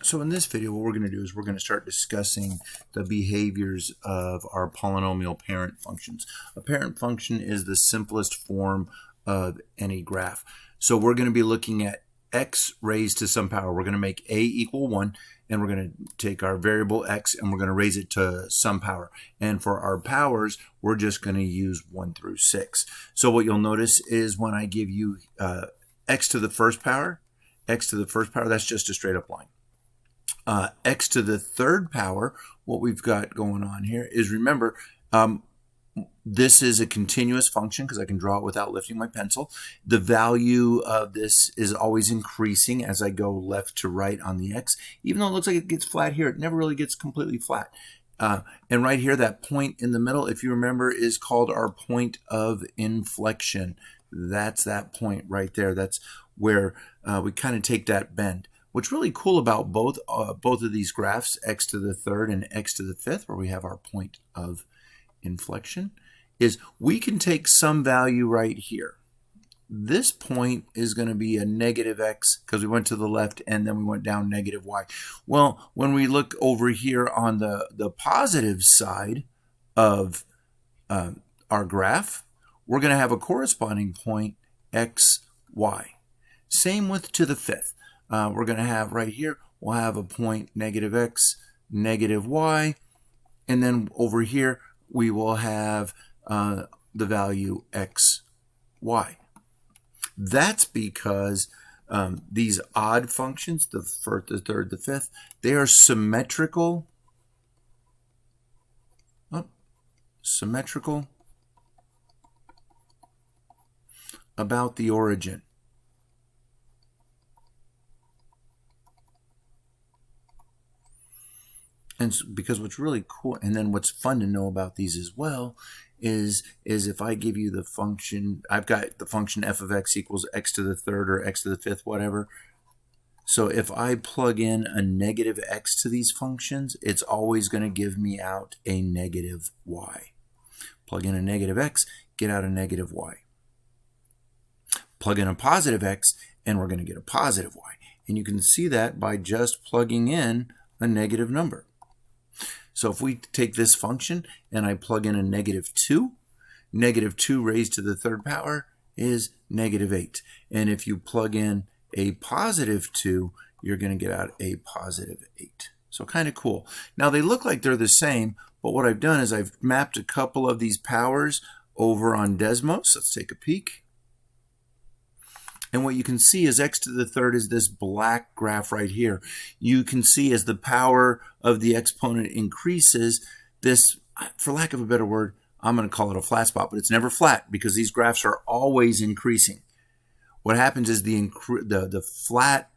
So in this video, what we're going to do is we're going to start discussing the behaviors of our polynomial parent functions. A parent function is the simplest form of any graph. So we're going to be looking at x raised to some power. We're going to make a equal 1, and we're going to take our variable x and we're going to raise it to some power. And for our powers, we're just going to use 1 through 6. So what you'll notice is when I give you x to the first power, that's just a straight up line. X to the third power, what we've got going on here is, remember, this is a continuous function because I can draw it without lifting my pencil. The value of this is always increasing as I go left to right on the x. Even though it looks like it gets flat here, it never really gets completely flat. And right here, that point in the middle, if you remember, is called our point of inflection. That's that point right there. That's where we kind of take that bend. What's really cool about both of these graphs, x to the third and x to the fifth, where we have our point of inflection, is we can take some value right here. This point is going to be a negative x because we went to the left and then we went down negative y. Well, when we look over here on the positive side of our graph, we're going to have a corresponding point x, y. Same with to the fifth. We're going to have right here, we'll have a point negative x, negative y, and then over here we will have the value x, y. That's because these odd functions, the first, the third, the fifth, they are symmetrical about the origin. And because what's really cool, and then what's fun to know about these as well, is if I give you the function, I've got the function f of x equals x to the third or x to the fifth, whatever. So if I plug in a negative x to these functions, it's always going to give me out a negative y. Plug in a negative x, get out a negative y. Plug in a positive x, and we're going to get a positive y. And you can see that by just plugging in a negative number. So if we take this function and I plug in a negative 2 raised to the third power is negative 8. And if you plug in a positive 2, you're going to get out a positive 8. So kind of cool. Now they look like they're the same, but what I've done is I've mapped a couple of these powers over on Desmos. Let's take a peek. And what you can see is x to the third is this black graph right here. You can see as the power of the exponent increases, this, for lack of a better word, I'm going to call it a flat spot, but it's never flat because these graphs are always increasing. What happens is the flat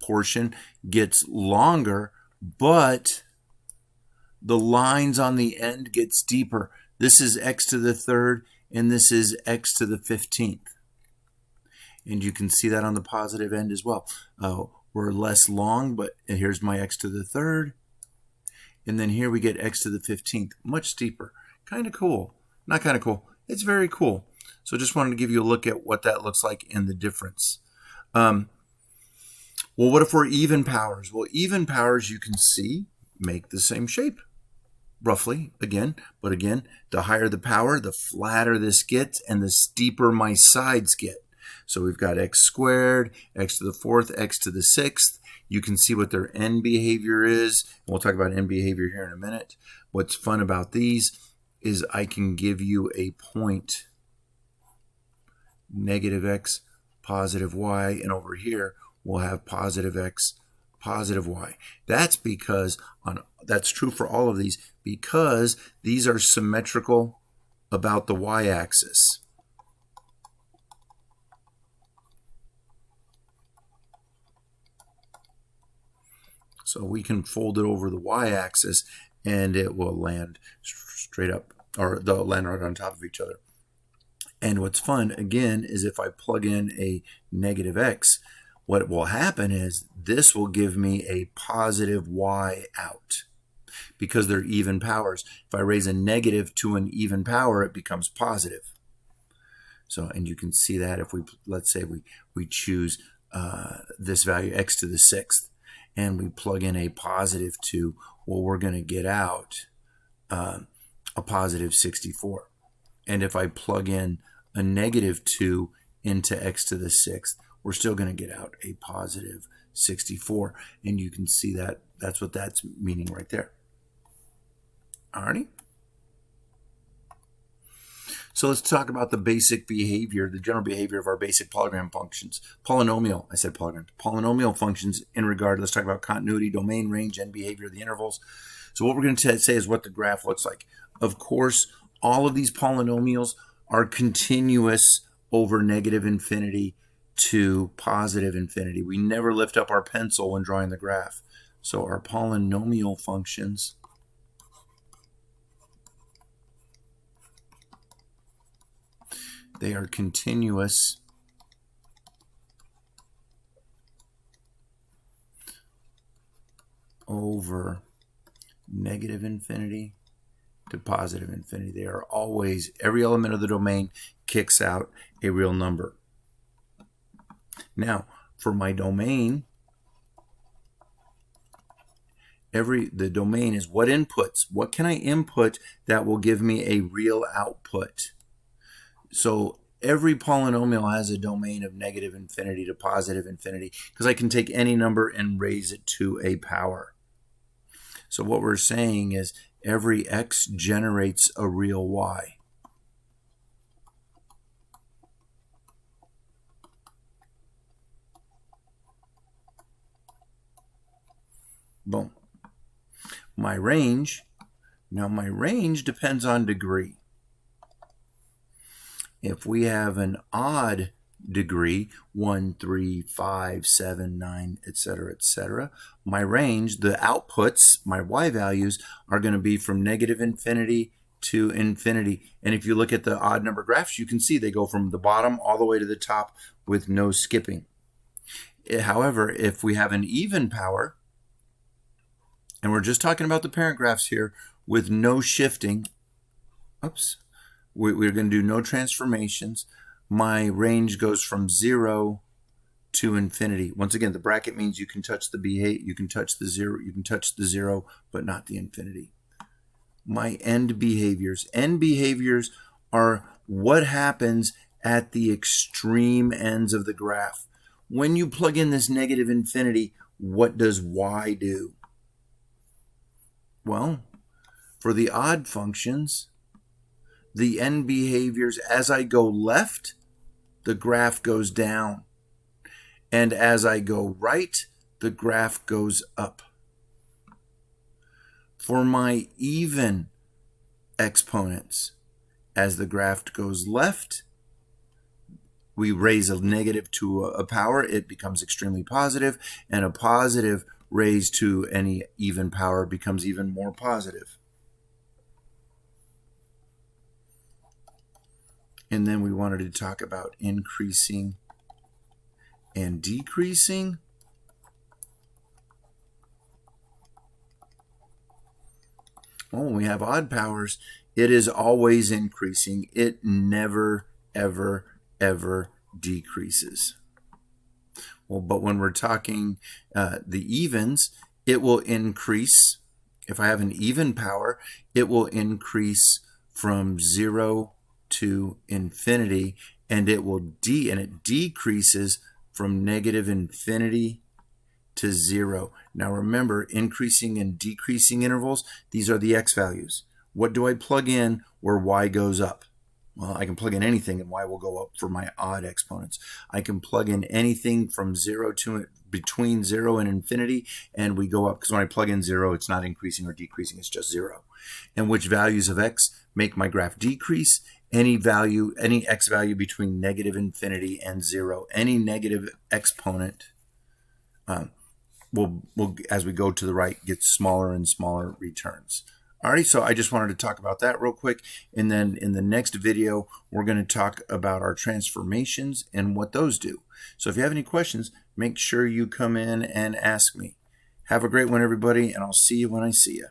portion gets longer, but the lines on the end get steeper. This is x to the third, and this is x to the 15th. And you can see that on the positive end as well. We're less long, but here's my x to the third. And then here we get x to the 15th, much steeper. Kind of cool. Not kind of cool. It's very cool. So just wanted to give you a look at what that looks like in the difference. Well, what if we're even powers? Well, even powers, you can see, make the same shape. Roughly, again, but again, the higher the power, the flatter this gets, and the steeper my sides get. So we've got x squared, x to the fourth, x to the sixth. You can see what their end behavior is. And we'll talk about end behavior here in a minute. What's fun about these is I can give you a point, negative x, positive y, and over here we'll have positive x, positive y. That's because, that's true for all of these, because these are symmetrical about the y-axis. So we can fold it over the y-axis and it will land straight up, or they'll land right on top of each other. And what's fun, again, is if I plug in a negative x, what will happen is this will give me a positive y out because they're even powers. If I raise a negative to an even power, it becomes positive. So, and you can see that if we, let's say we choose this value, x to the sixth. and we plug in a positive 2, well, we're going to get out a positive 64. And if I plug in a negative 2 into x to the 6th, we're still going to get out a positive 64. And you can see that that's what that's meaning right there. Alrighty. So let's talk about the basic behavior, the general behavior of our basic polynomial functions. Polynomial functions in regard, let's talk about continuity, domain, range, and behavior of the intervals. So what we're going to say is what the graph looks like. Of course, all of these polynomials are continuous over negative infinity to positive infinity. We never lift up our pencil when drawing the graph. So our polynomial functions they are continuous over negative infinity to positive infinity. They are always, every element of the domain kicks out a real number. Now, for my domain, the domain is what inputs. What can I input that will give me a real output? So every polynomial has a domain of negative infinity to positive infinity because I can take any number and raise it to a power. So what we're saying is every x generates a real y. Boom. My range, now my range depends on degree. If we have an odd degree, 1, 3, 5, 7, 9, etc., my range, the outputs, my y values, are going to be from negative infinity to infinity. And if you look at the odd number graphs, you can see they go from the bottom all the way to the top with no skipping. However, if we have an even power, and we're just talking about the parent graphs here with no shifting, we're going to do no transformations. My range goes from 0 to infinity. Once again, the bracket means you can touch the you can touch the 0, but not the infinity. My end behaviors. End behaviors are what happens at the extreme ends of the graph. When you plug in this negative infinity, what does y do? Well, for the odd functions, the end behaviors, as I go left, the graph goes down. And as I go right, the graph goes up. For my even exponents, as the graph goes left, we raise a negative to a power, it becomes extremely positive, and a positive raised to any even power becomes even more positive. And then we wanted to talk about increasing and decreasing. Well, when we have odd powers, it is always increasing. It never, ever, ever decreases. Well, but when we're talking the evens, it will increase. If I have an even power, it will increase from 0 to infinity, and it decreases from negative infinity to 0. Now remember, increasing and decreasing intervals, these are the x values. What do I plug in where y goes up? Well, I can plug in anything and y will go up for my odd exponents. I can plug in anything from 0 to between 0 and infinity, and we go up, because when I plug in 0, it's not increasing or decreasing, it's just 0. And which values of x make my graph decrease? Any x value between negative infinity and 0. Any negative exponent will, as we go to the right, get smaller and smaller returns. Alrighty, so I just wanted to talk about that real quick, and then in the next video, we're going to talk about our transformations and what those do. So if you have any questions, make sure you come in and ask me. Have a great one, everybody, and I'll see you when I see you.